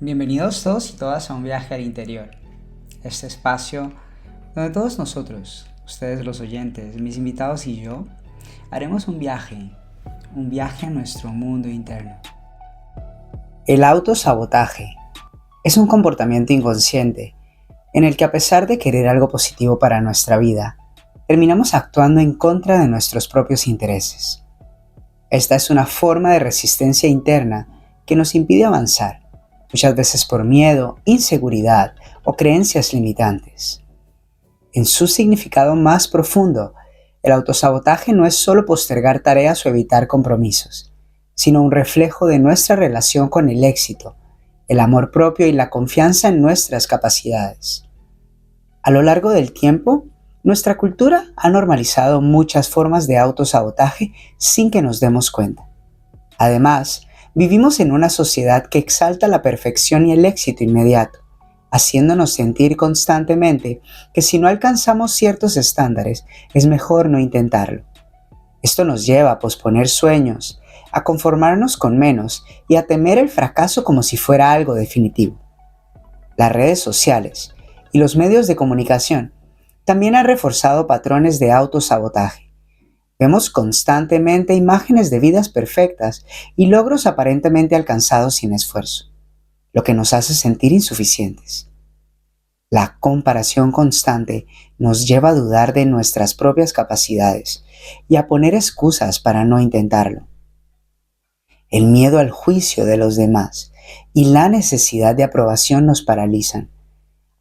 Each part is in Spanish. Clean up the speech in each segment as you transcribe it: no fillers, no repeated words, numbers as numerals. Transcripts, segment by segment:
Bienvenidos todos y todas a un viaje al interior. Este espacio donde todos nosotros, ustedes los oyentes, mis invitados y yo, haremos un viaje a nuestro mundo interno. El autosabotaje es un comportamiento inconsciente en el que a pesar de querer algo positivo para nuestra vida, terminamos actuando en contra de nuestros propios intereses. Esta es una forma de resistencia interna que nos impide avanzar, muchas veces por miedo, inseguridad o creencias limitantes. En su significado más profundo, el autosabotaje no es solo postergar tareas o evitar compromisos, sino un reflejo de nuestra relación con el éxito, el amor propio y la confianza en nuestras capacidades. A lo largo del tiempo, nuestra cultura ha normalizado muchas formas de autosabotaje sin que nos demos cuenta. Además, vivimos en una sociedad que exalta la perfección y el éxito inmediato, haciéndonos sentir constantemente que si no alcanzamos ciertos estándares, es mejor no intentarlo. Esto nos lleva a posponer sueños, a conformarnos con menos y a temer el fracaso como si fuera algo definitivo. Las redes sociales y los medios de comunicación también han reforzado patrones de autosabotaje. Vemos constantemente imágenes de vidas perfectas y logros aparentemente alcanzados sin esfuerzo, lo que nos hace sentir insuficientes. La comparación constante nos lleva a dudar de nuestras propias capacidades y a poner excusas para no intentarlo. El miedo al juicio de los demás y la necesidad de aprobación nos paralizan,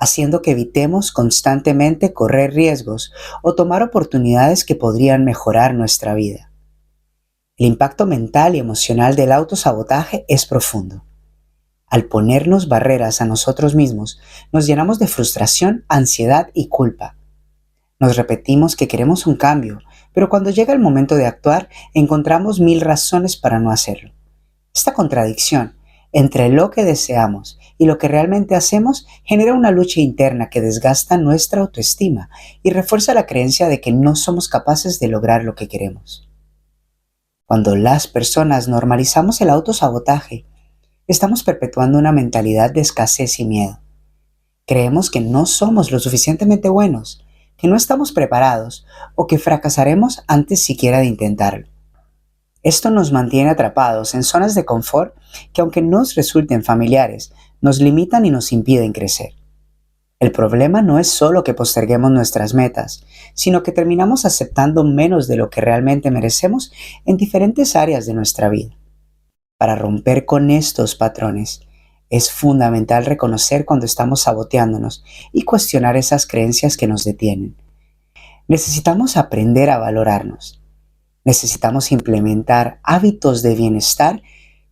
haciendo que evitemos constantemente correr riesgos o tomar oportunidades que podrían mejorar nuestra vida. El impacto mental y emocional del autosabotaje es profundo. Al ponernos barreras a nosotros mismos, nos llenamos de frustración, ansiedad y culpa. Nos repetimos que queremos un cambio, pero cuando llega el momento de actuar, encontramos mil razones para no hacerlo. Esta contradicción entre lo que deseamos y lo que realmente hacemos genera una lucha interna que desgasta nuestra autoestima y refuerza la creencia de que no somos capaces de lograr lo que queremos. Cuando las personas normalizamos el autosabotaje, estamos perpetuando una mentalidad de escasez y miedo. Creemos que no somos lo suficientemente buenos, que no estamos preparados o que fracasaremos antes siquiera de intentarlo. Esto nos mantiene atrapados en zonas de confort que, aunque nos resulten familiares, nos limitan y nos impiden crecer. El problema no es solo que posterguemos nuestras metas, sino que terminamos aceptando menos de lo que realmente merecemos en diferentes áreas de nuestra vida. Para romper con estos patrones, es fundamental reconocer cuando estamos saboteándonos y cuestionar esas creencias que nos detienen. Necesitamos aprender a valorarnos. Necesitamos implementar hábitos de bienestar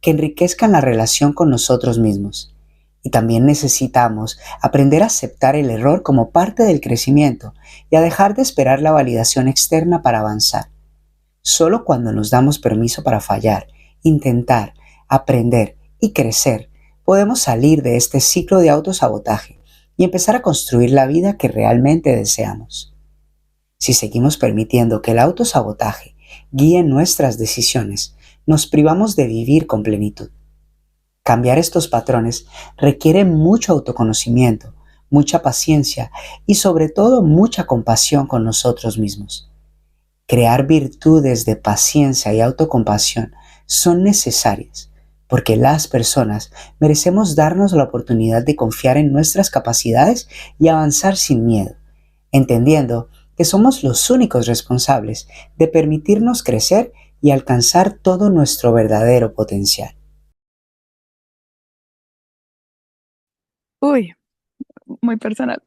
que enriquezcan la relación con nosotros mismos. Y también necesitamos aprender a aceptar el error como parte del crecimiento y a dejar de esperar la validación externa para avanzar. Solo cuando nos damos permiso para fallar, intentar, aprender y crecer, podemos salir de este ciclo de autosabotaje y empezar a construir la vida que realmente deseamos. Si seguimos permitiendo que el autosabotaje guíe nuestras decisiones, nos privamos de vivir con plenitud. Cambiar estos patrones requiere mucho autoconocimiento, mucha paciencia y sobre todo mucha compasión con nosotros mismos. Crear virtudes de paciencia y autocompasión son necesarias porque las personas merecemos darnos la oportunidad de confiar en nuestras capacidades y avanzar sin miedo, entendiendo que somos los únicos responsables de permitirnos crecer y alcanzar todo nuestro verdadero potencial. Uy, muy personal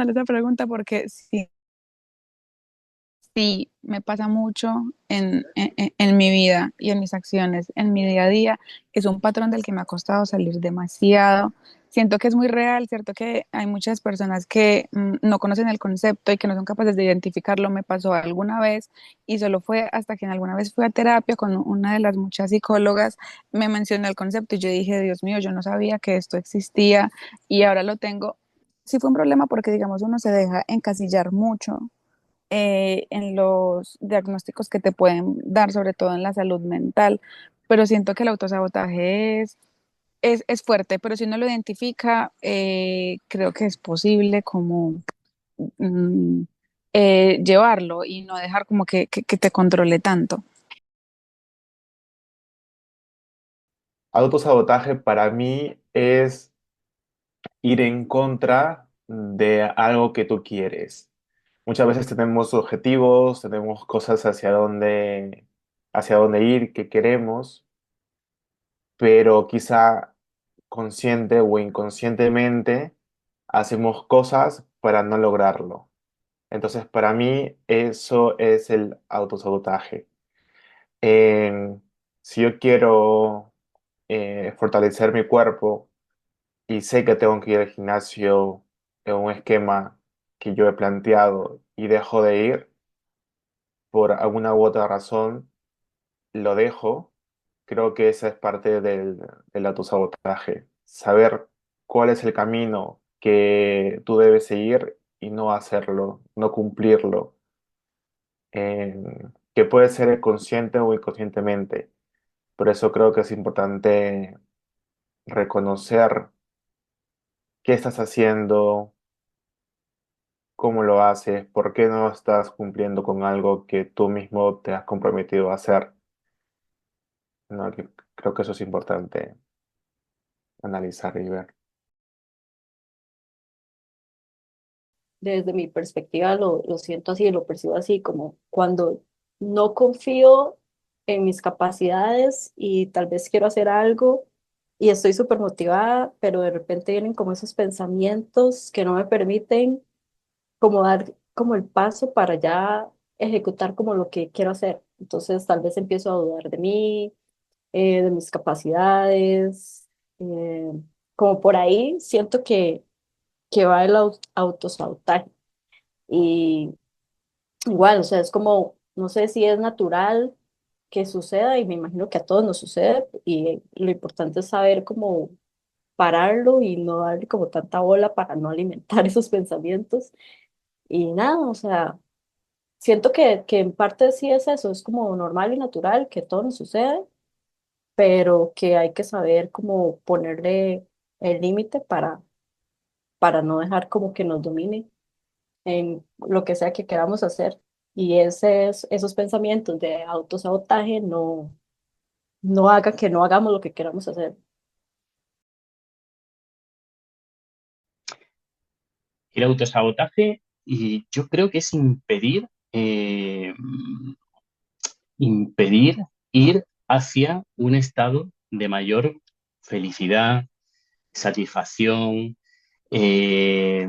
esa pregunta porque sí, sí, me pasa mucho en mi vida y en mis acciones, en mi día a día. Es un patrón del que me ha costado salir demasiado. Siento que es muy real, cierto que hay muchas personas que no conocen el concepto y que no son capaces de identificarlo. Me pasó alguna vez y solo fue hasta que en alguna vez fui a terapia con una de las muchas psicólogas, me mencionó el concepto y yo dije, Dios mío, yo no sabía que esto existía y ahora lo tengo. Sí fue un problema porque, digamos, uno se deja encasillar mucho en los diagnósticos que te pueden dar, sobre todo en la salud mental, pero siento que el autosabotaje es fuerte, pero si uno lo identifica, creo que es posible como mm, llevarlo y no dejar como que te controle tanto. Autosabotaje para mí es ir en contra de algo que tú quieres. Muchas veces tenemos objetivos, tenemos cosas hacia dónde ir, que queremos, pero quizá consciente o inconscientemente hacemos cosas para no lograrlo. Entonces, para mí, eso es el autosabotaje. En- si yo quiero fortalecer mi cuerpo y sé que tengo que ir al gimnasio en un esquema que yo he planteado y dejo de ir por alguna u otra razón, lo dejo. Creo que esa es parte del autosabotaje. Saber cuál es el camino que tú debes seguir y no hacerlo, no cumplirlo. Que puede ser consciente o inconscientemente. Por eso creo que es importante reconocer qué estás haciendo, cómo lo haces, por qué no estás cumpliendo con algo que tú mismo te has comprometido a hacer. ¿No? Creo que eso es importante analizar y ver. Desde mi perspectiva lo siento así, lo percibo así, como cuando no confío en mis capacidades y tal vez quiero hacer algo y estoy súper motivada, pero de repente vienen como esos pensamientos que no me permiten como dar como el paso para ya ejecutar como lo que quiero hacer. Entonces tal vez empiezo a dudar de mí, de mis capacidades, eh, como por ahí siento que va el autosabotaje. Y igual, o sea, es como, no sé si es natural que suceda y me imagino que a todos nos sucede y lo importante es saber cómo pararlo y no darle como tanta bola para no alimentar esos pensamientos. Y nada, o sea, siento que en parte sí es eso, es como normal y natural que todo nos sucede, pero que hay que saber cómo ponerle el límite para no dejar como que nos domine en lo que sea que queramos hacer. Y esos pensamientos de autosabotaje no hagan que no hagamos lo que queramos hacer. El autosabotaje, y yo creo que es impedir ir hacia un estado de mayor felicidad, satisfacción, eh,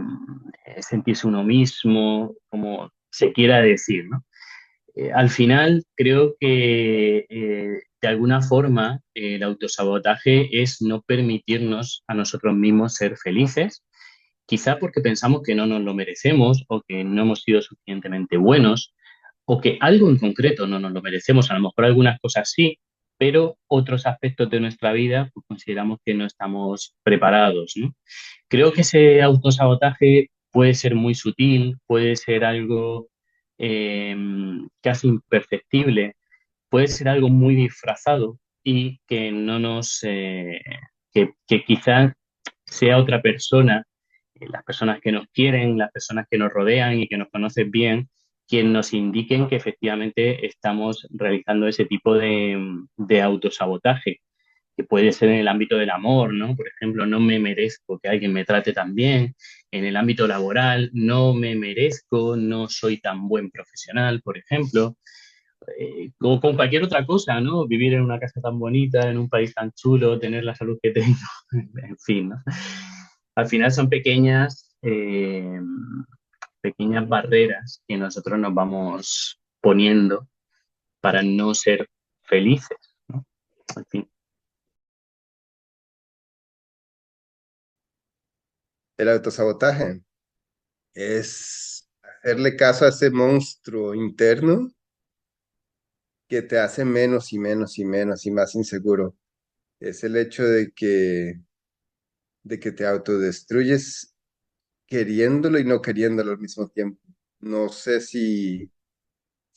sentirse uno mismo, como se quiera decir, ¿no? Al final, creo que de alguna forma el autosabotaje es no permitirnos a nosotros mismos ser felices, quizá porque pensamos que no nos lo merecemos o que no hemos sido suficientemente buenos o que algo en concreto no nos lo merecemos. A lo mejor algunas cosas sí, pero otros aspectos de nuestra vida pues, consideramos que no estamos preparados, ¿no? Creo que ese autosabotaje puede ser muy sutil, puede ser algo eh, casi imperceptible, puede ser algo muy disfrazado y que no nos, que quizás sea otra persona, las personas que nos quieren, las personas que nos rodean y que nos conocen bien, quien nos indiquen que efectivamente estamos realizando ese tipo de autosabotaje que puede ser en el ámbito del amor, ¿no? Por ejemplo, no me merezco que alguien me trate tan bien. En el ámbito laboral, no me merezco, no soy tan buen profesional, por ejemplo. O con cualquier otra cosa, ¿no? Vivir en una casa tan bonita, en un país tan chulo, tener la salud que tengo, en fin, ¿no? Al final son pequeñas barreras que nosotros nos vamos poniendo para no ser felices, ¿no? En fin. El autosabotaje es hacerle caso a ese monstruo interno que te hace menos y menos y menos y más inseguro. Es el hecho de que te autodestruyes queriéndolo y no queriéndolo al mismo tiempo. No sé si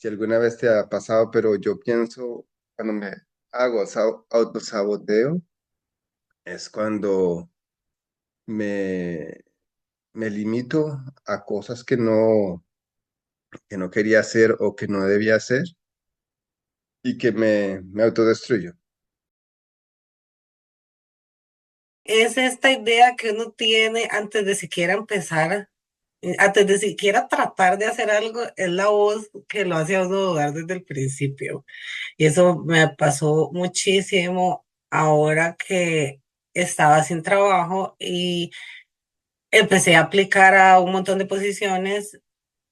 alguna vez te ha pasado, pero yo pienso cuando me autosaboteo, es cuando me, me limito a cosas que no quería hacer o que no debía hacer y que me autodestruyo. Es esta idea que uno tiene antes de siquiera empezar, antes de siquiera tratar de hacer algo, es la voz que lo hace a uno dudar desde el principio. Y eso me pasó muchísimo ahora que estaba sin trabajo y empecé a aplicar a un montón de posiciones.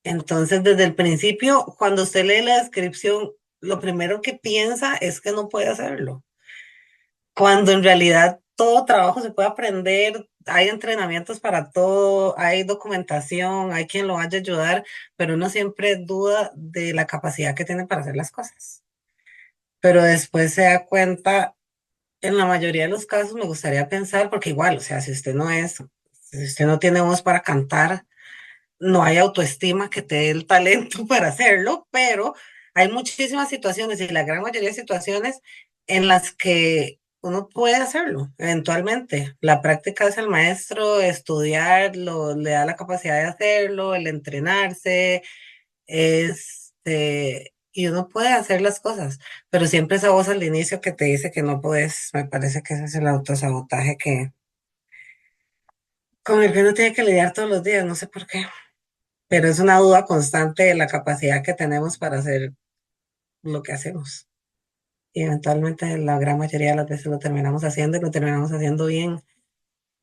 Entonces, desde el principio, cuando usted lee la descripción, lo primero que piensa es que no puede hacerlo, cuando en realidad todo trabajo se puede aprender, hay entrenamientos para todo, hay documentación, hay quien lo vaya a ayudar, pero uno siempre duda de la capacidad que tiene para hacer las cosas. Pero después se da cuenta, en la mayoría de los casos me gustaría pensar, porque igual, o sea, si usted no tiene voz para cantar, no hay autoestima que te dé el talento para hacerlo, pero hay muchísimas situaciones y la gran mayoría de situaciones en las que uno puede hacerlo eventualmente. La práctica es el maestro, estudiar le da la capacidad de hacerlo, el entrenarse, y uno puede hacer las cosas, pero siempre esa voz al inicio que te dice que no puedes, me parece que ese es el autosabotaje con el que uno tiene que lidiar todos los días, no sé por qué, pero es una duda constante de la capacidad que tenemos para hacer lo que hacemos. Y eventualmente la gran mayoría de las veces lo terminamos haciendo y lo terminamos haciendo bien.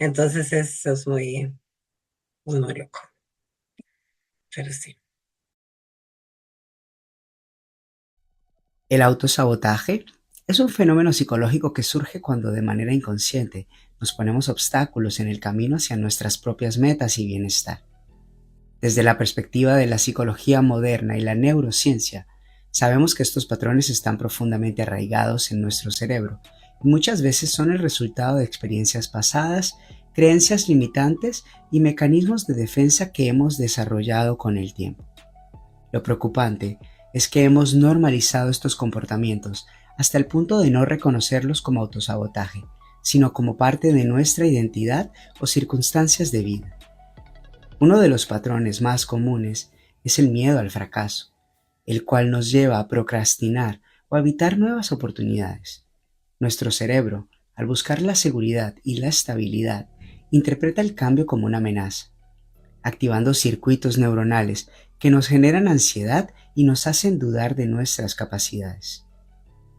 Entonces eso es muy loco. Pero sí. El autosabotaje es un fenómeno psicológico que surge cuando de manera inconsciente nos ponemos obstáculos en el camino hacia nuestras propias metas y bienestar. Desde la perspectiva de la psicología moderna y la neurociencia, sabemos que estos patrones están profundamente arraigados en nuestro cerebro y muchas veces son el resultado de experiencias pasadas, creencias limitantes y mecanismos de defensa que hemos desarrollado con el tiempo. Lo preocupante es que hemos normalizado estos comportamientos hasta el punto de no reconocerlos como autosabotaje, sino como parte de nuestra identidad o circunstancias de vida. Uno de los patrones más comunes es el miedo al fracaso, el cual nos lleva a procrastinar o a evitar nuevas oportunidades. Nuestro cerebro, al buscar la seguridad y la estabilidad, interpreta el cambio como una amenaza, activando circuitos neuronales que nos generan ansiedad y nos hacen dudar de nuestras capacidades.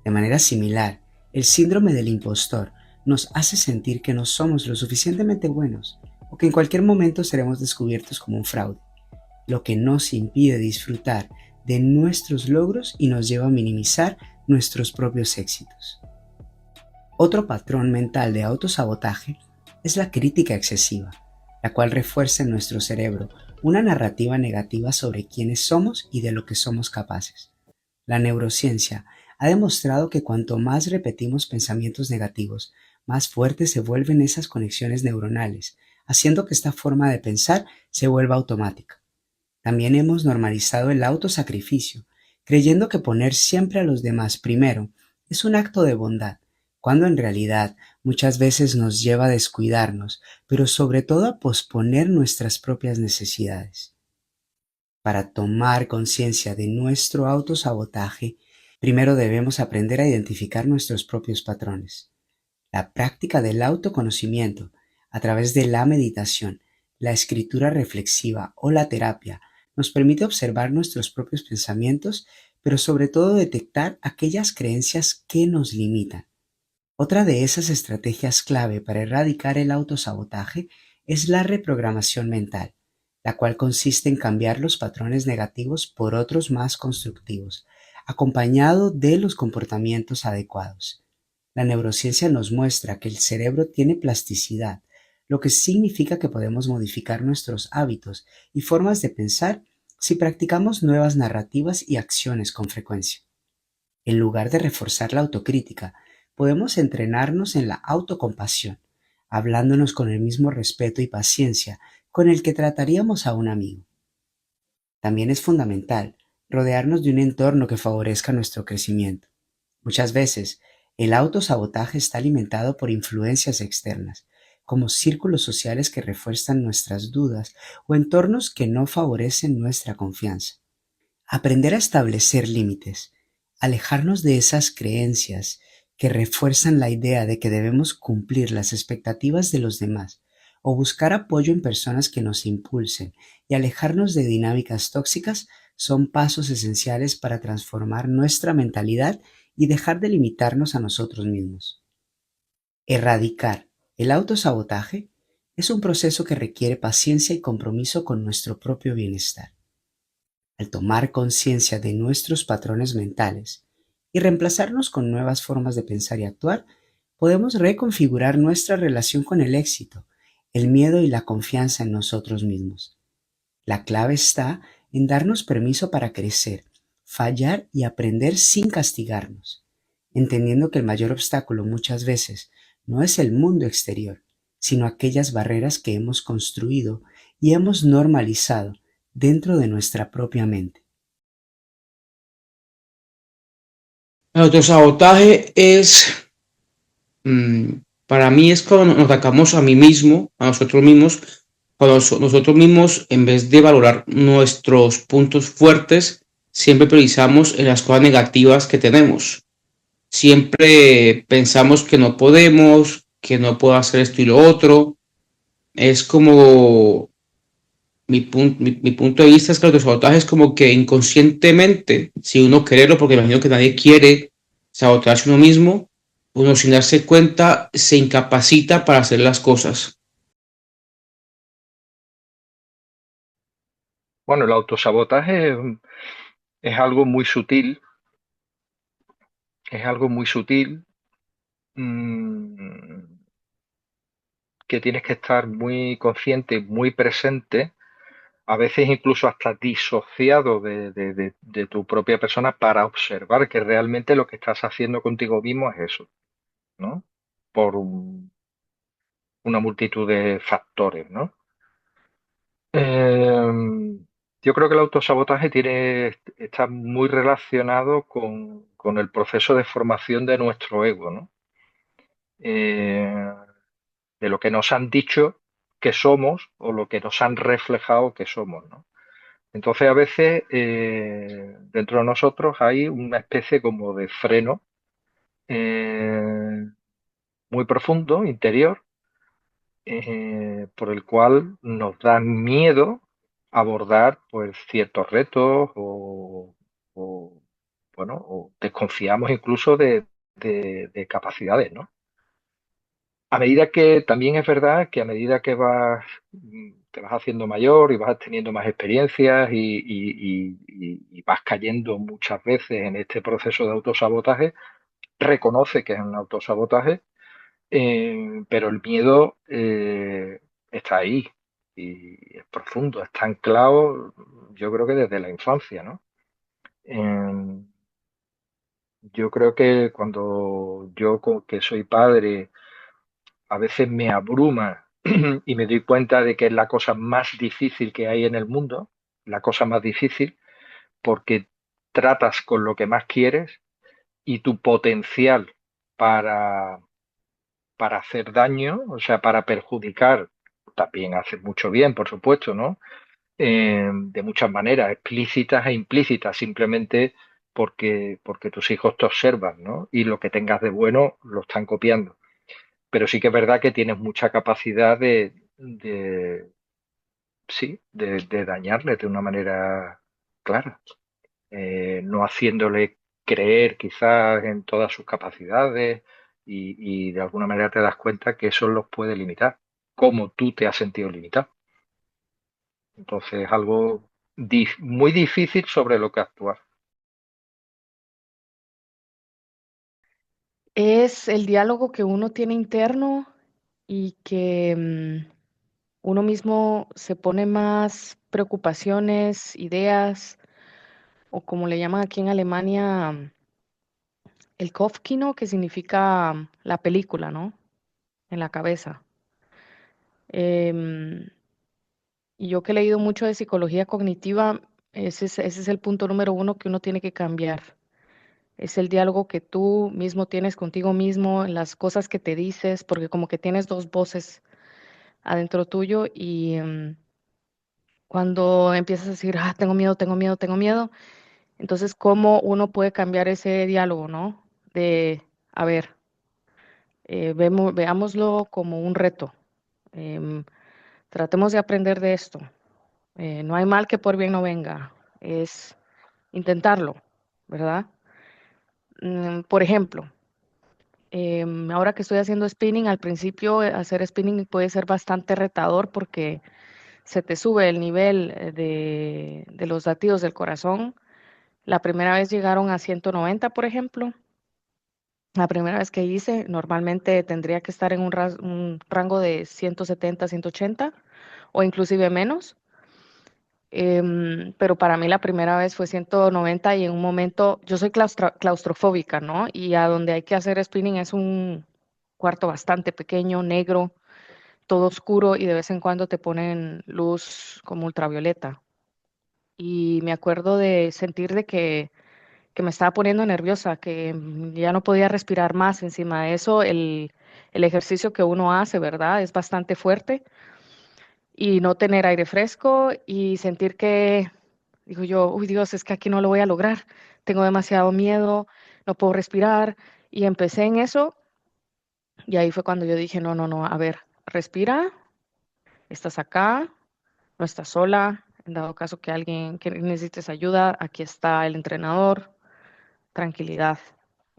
De manera similar, el síndrome del impostor nos hace sentir que no somos lo suficientemente buenos o que en cualquier momento seremos descubiertos como un fraude, lo que nos impide disfrutar de nuestros logros y nos lleva a minimizar nuestros propios éxitos. Otro patrón mental de autosabotaje es la crítica excesiva, la cual refuerza en nuestro cerebro una narrativa negativa sobre quiénes somos y de lo que somos capaces. La neurociencia ha demostrado que cuanto más repetimos pensamientos negativos, más fuertes se vuelven esas conexiones neuronales, haciendo que esta forma de pensar se vuelva automática. También hemos normalizado el autosacrificio, creyendo que poner siempre a los demás primero es un acto de bondad, cuando en realidad muchas veces nos lleva a descuidarnos, pero sobre todo a posponer nuestras propias necesidades. Para tomar conciencia de nuestro autosabotaje, primero debemos aprender a identificar nuestros propios patrones. La práctica del autoconocimiento a través de la meditación, la escritura reflexiva o la terapia nos permite observar nuestros propios pensamientos, pero sobre todo detectar aquellas creencias que nos limitan. Otra de esas estrategias clave para erradicar el autosabotaje es la reprogramación mental, la cual consiste en cambiar los patrones negativos por otros más constructivos, acompañado de los comportamientos adecuados. La neurociencia nos muestra que el cerebro tiene plasticidad, lo que significa que podemos modificar nuestros hábitos y formas de pensar si practicamos nuevas narrativas y acciones con frecuencia. En lugar de reforzar la autocrítica, podemos entrenarnos en la autocompasión, hablándonos con el mismo respeto y paciencia con el que trataríamos a un amigo. También es fundamental rodearnos de un entorno que favorezca nuestro crecimiento. Muchas veces, El autosabotaje está alimentado por influencias externas, como círculos sociales que refuerzan nuestras dudas o entornos que no favorecen nuestra confianza. Aprender a establecer límites, alejarnos de esas creencias que refuerzan la idea de que debemos cumplir las expectativas de los demás o buscar apoyo en personas que nos impulsen y alejarnos de dinámicas tóxicas son pasos esenciales para transformar nuestra mentalidad y dejar de limitarnos a nosotros mismos. Erradicar el autosabotaje es un proceso que requiere paciencia y compromiso con nuestro propio bienestar. Al tomar conciencia de nuestros patrones mentales y reemplazarnos con nuevas formas de pensar y actuar, podemos reconfigurar nuestra relación con el éxito, el miedo y la confianza en nosotros mismos. La clave está en darnos permiso para crecer, fallar y aprender sin castigarnos, entendiendo que el mayor obstáculo muchas veces no es el mundo exterior, sino aquellas barreras que hemos construido y hemos normalizado dentro de nuestra propia mente. El autosabotaje es, mm, para mí es cuando nos atacamos a mí mismo, a nosotros mismos, cuando nosotros mismos, en vez de valorar nuestros puntos fuertes, siempre priorizamos en las cosas negativas que tenemos. Siempre pensamos que no podemos, que no puedo hacer esto y lo otro. Es como mi punto de vista es que el autosabotaje es como que inconscientemente, si uno quererlo, porque imagino que nadie quiere sabotearse uno mismo, uno sin darse cuenta se incapacita para hacer las cosas. Bueno, el autosabotaje es algo muy sutil, es algo muy sutil mm, que tienes que estar muy consciente, muy presente, a veces incluso hasta disociado de tu propia persona para observar que realmente lo que estás haciendo contigo mismo es eso, ¿no? Por una multitud de factores, ¿no? Yo creo que el autosabotaje está muy relacionado con el proceso de formación de nuestro ego, ¿no? Eh, de lo que nos han dicho que somos o lo que nos han reflejado que somos, ¿no? Entonces a veces dentro de nosotros hay una especie como de freno muy profundo, interior, por el cual nos da miedo abordar pues ciertos retos o, bueno, o desconfiamos incluso de capacidades, ¿no? A medida que también es verdad que a medida que te vas haciendo mayor y vas teniendo más experiencias y vas cayendo muchas veces en este proceso de autosabotaje, reconoce que es un autosabotaje, pero el miedo está ahí y es profundo, está anclado, yo creo que desde la infancia, ¿no? Eh, yo creo que cuando que soy padre, a veces me abruma y me doy cuenta de que es la cosa más difícil que hay en el mundo, la cosa más difícil, porque tratas con lo que más quieres y tu potencial para, para hacer daño, o sea, para perjudicar, también hace mucho bien, por supuesto, ¿no? De muchas maneras, explícitas e implícitas, simplemente porque tus hijos te observan, ¿no? Y lo que tengas de bueno lo están copiando. Pero sí que es verdad que tienes mucha capacidad sí, de dañarle de una manera clara, no haciéndole creer quizás en todas sus capacidades y de alguna manera te das cuenta que eso los puede limitar, como tú te has sentido limitado. Entonces es algo muy difícil sobre lo que actuar. Es el diálogo que uno tiene interno y que uno mismo se pone más preocupaciones, ideas, o como le llaman aquí en Alemania, el Kopfkino, que significa la película, ¿no? En la cabeza. Em, y yo que he leído mucho de psicología cognitiva, ese es el punto número uno que uno tiene que cambiar. Es el diálogo que tú mismo tienes contigo mismo, las cosas que te dices, porque como que tienes dos voces adentro tuyo y cuando empiezas a decir, ah, tengo miedo, tengo miedo, tengo miedo, entonces cómo uno puede cambiar ese diálogo, ¿no? De, a ver, veámoslo como un reto. em, Tratemos de aprender de esto. No hay mal que por bien no venga, es intentarlo, ¿verdad? Por ejemplo, ahora que estoy haciendo spinning, al principio hacer spinning puede ser bastante retador porque se te sube el nivel de los latidos del corazón. La primera vez llegaron a 190, por ejemplo. La primera vez que hice, normalmente tendría que estar en un rango de 170, 180 o inclusive menos. Pero para mí la primera vez fue 190 y en un momento, yo soy claustrofóbica, ¿no? Y a donde hay que hacer spinning es un cuarto bastante pequeño, negro, todo oscuro y de vez en cuando te ponen luz como ultravioleta. Y me acuerdo de sentir que me estaba poniendo nerviosa, que ya no podía respirar más. Encima de eso, el ejercicio que uno hace, ¿verdad? Es bastante fuerte y no tener aire fresco y sentir que, digo yo, uy Dios, es que aquí no lo voy a lograr, tengo demasiado miedo, no puedo respirar. Y empecé en eso y ahí fue cuando yo dije, no, no, no, a ver, respira, estás acá, no estás sola, en dado caso que alguien que necesites ayuda, aquí está el entrenador, tranquilidad.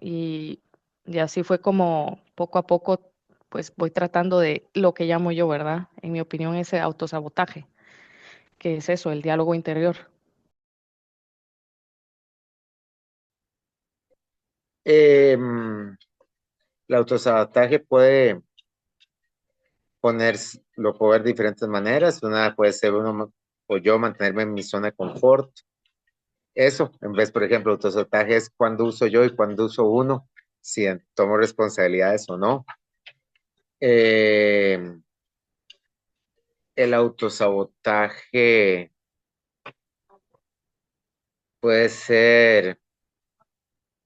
Y, y así fue como poco a poco, pues voy tratando de lo que llamo yo, ¿verdad? En mi opinión, ese autosabotaje, que es eso, el diálogo interior. Em, el autosabotaje lo puedo ver de diferentes maneras. Una puede ser uno o yo mantenerme en mi zona de confort. Eso, en vez, por ejemplo, autosabotaje es cuando uso yo y cuando uso uno, si tomo responsabilidades o no. Em, el autosabotaje puede ser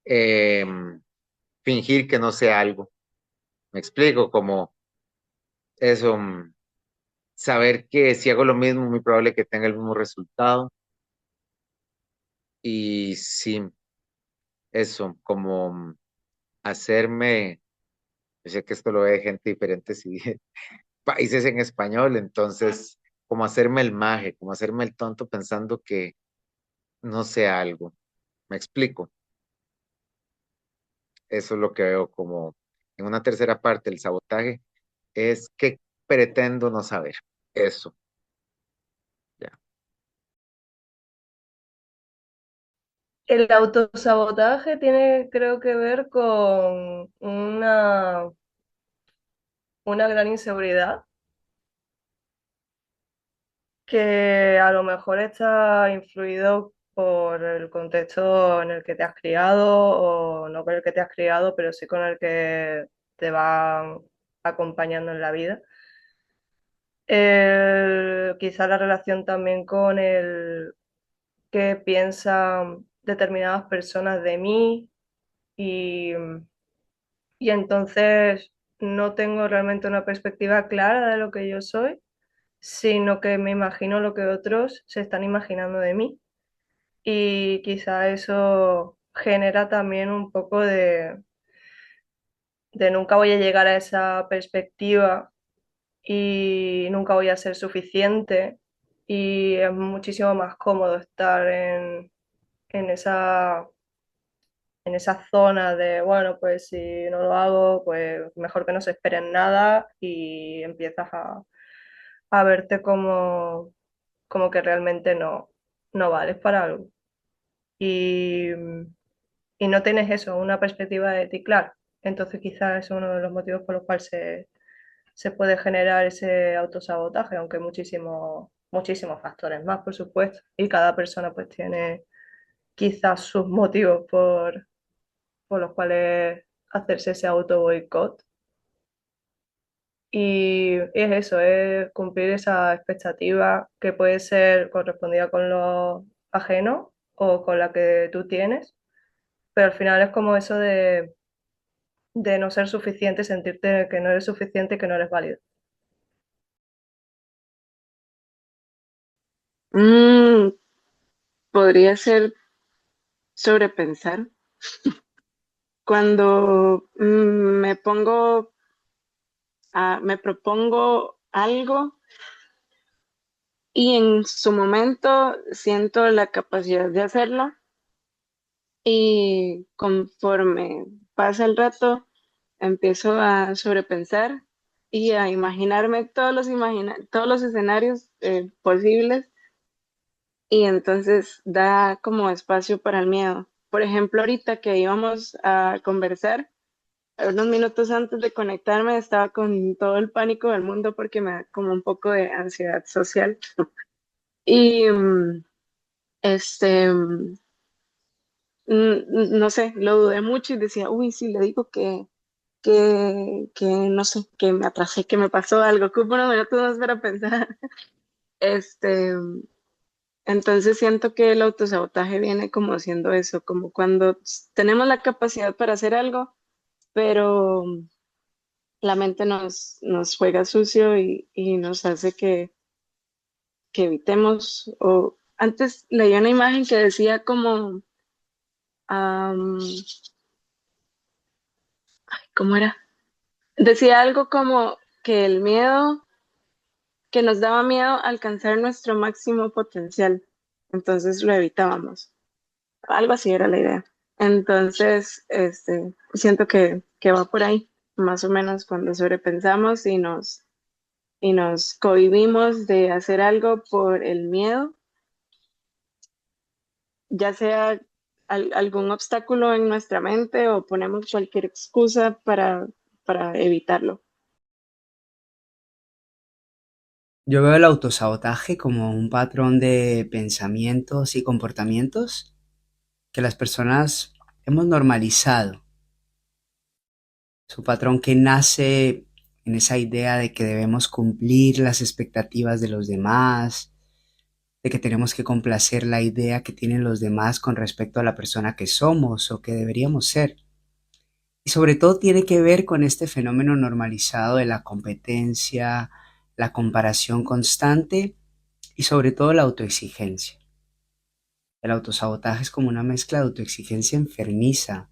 em, fingir que no sé algo. Me explico, como eso, saber que si hago lo mismo, muy probable que tenga el mismo resultado. Y sí, eso, como hacerme, yo sé que esto lo ve gente de diferentes países en español, entonces, como hacerme el maje, como hacerme el tonto pensando que no sé algo. Me explico. Eso es lo que veo como en una tercera parte, el sabotaje es que pretendo no saber. Eso, ya. El autosabotaje tiene, creo que ver con una gran inseguridad que a lo mejor está influido por el contexto en el que te has criado o no con el que te has criado, pero sí con el que te va acompañando en la vida. Quizá la relación también con el que piensan determinadas personas de mí y, y entonces no tengo realmente una perspectiva clara de lo que yo soy, sino que me imagino lo que otros se están imaginando de mí. Y quizá eso genera también un poco de nunca voy a llegar a esa perspectiva y nunca voy a ser suficiente y es muchísimo más cómodo estar en en esa zona de, bueno, pues si no lo hago, pues mejor que no se esperen nada y empiezas a verte como que realmente no vales para algo. Y, y no tienes eso, una perspectiva de ti clara. Entonces quizás es uno de los motivos por los cuales se puede generar ese autosabotaje, aunque hay muchísimos factores más, por supuesto. Y cada persona pues tiene quizás sus motivos por los cuales hacerse ese auto boicot. Y es eso, es cumplir esa expectativa que puede ser correspondida con lo ajeno o con la que tú tienes. pero al final es como eso de no ser suficiente, sentirte que no eres suficiente, que no eres válido. Mm, podría ser sobrepensar. Cuando me propongo algo y en su momento siento la capacidad de hacerlo y conforme pasa el rato empiezo a sobrepensar y a imaginarme todos los escenarios posibles y entonces da como espacio para el miedo. Por ejemplo, ahorita que íbamos a conversar, unos minutos antes de conectarme estaba con todo el pánico del mundo porque me da como un poco de ansiedad social. Y este, no sé, lo dudé mucho y decía, uy, sí, le digo que no sé, que me atrasé, que me pasó algo, ocupo unos minutos más para pensar. Este, entonces siento que el autosabotaje viene como haciendo eso, como cuando tenemos la capacidad para hacer algo, pero la mente nos juega sucio y nos hace que evitemos. O antes leí una imagen que decía como, am, ¿cómo era? Decía algo como que el miedo, que nos daba miedo alcanzar nuestro máximo potencial, entonces lo evitábamos. Algo así era la idea. Entonces, siento que va por ahí, más o menos cuando sobrepensamos y nos cohibimos de hacer algo por el miedo, ya sea algún obstáculo en nuestra mente o ponemos cualquier excusa para evitarlo. Yo veo el autosabotaje como un patrón de pensamientos y comportamientos que las personas hemos normalizado. Es un patrón que nace en esa idea de que debemos cumplir las expectativas de los demás, de que tenemos que complacer la idea que tienen los demás con respecto a la persona que somos o que deberíamos ser. Y sobre todo tiene que ver con este fenómeno normalizado de la competencia, la comparación constante y sobre todo la autoexigencia. El autosabotaje es como una mezcla de autoexigencia enfermiza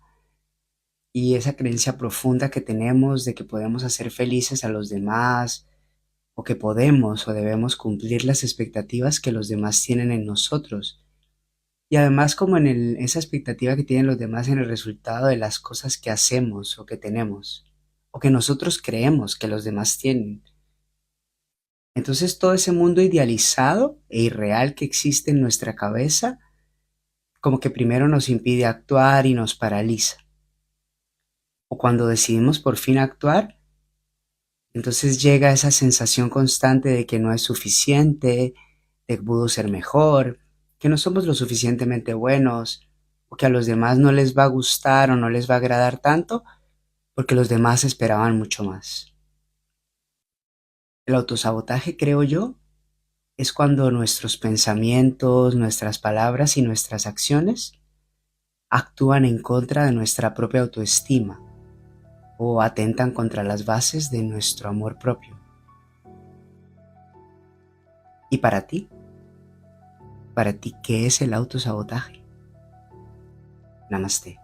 y esa creencia profunda que tenemos de que podemos hacer felices a los demás o que podemos o debemos cumplir las expectativas que los demás tienen en nosotros. Y además como en esa expectativa que tienen los demás en el resultado de las cosas que hacemos o que tenemos o que nosotros creemos que los demás tienen. Entonces todo ese mundo idealizado e irreal que existe en nuestra cabeza como que primero nos impide actuar y nos paraliza. O cuando decidimos por fin actuar, entonces llega esa sensación constante de que no es suficiente, de que pudo ser mejor, que no somos lo suficientemente buenos, o que a los demás no les va a gustar o no les va a agradar tanto, porque los demás esperaban mucho más. El autosabotaje, creo yo, es cuando nuestros pensamientos, nuestras palabras y nuestras acciones actúan en contra de nuestra propia autoestima o atentan contra las bases de nuestro amor propio. ¿Y para ti? ¿Para ti qué es el autosabotaje? Namaste.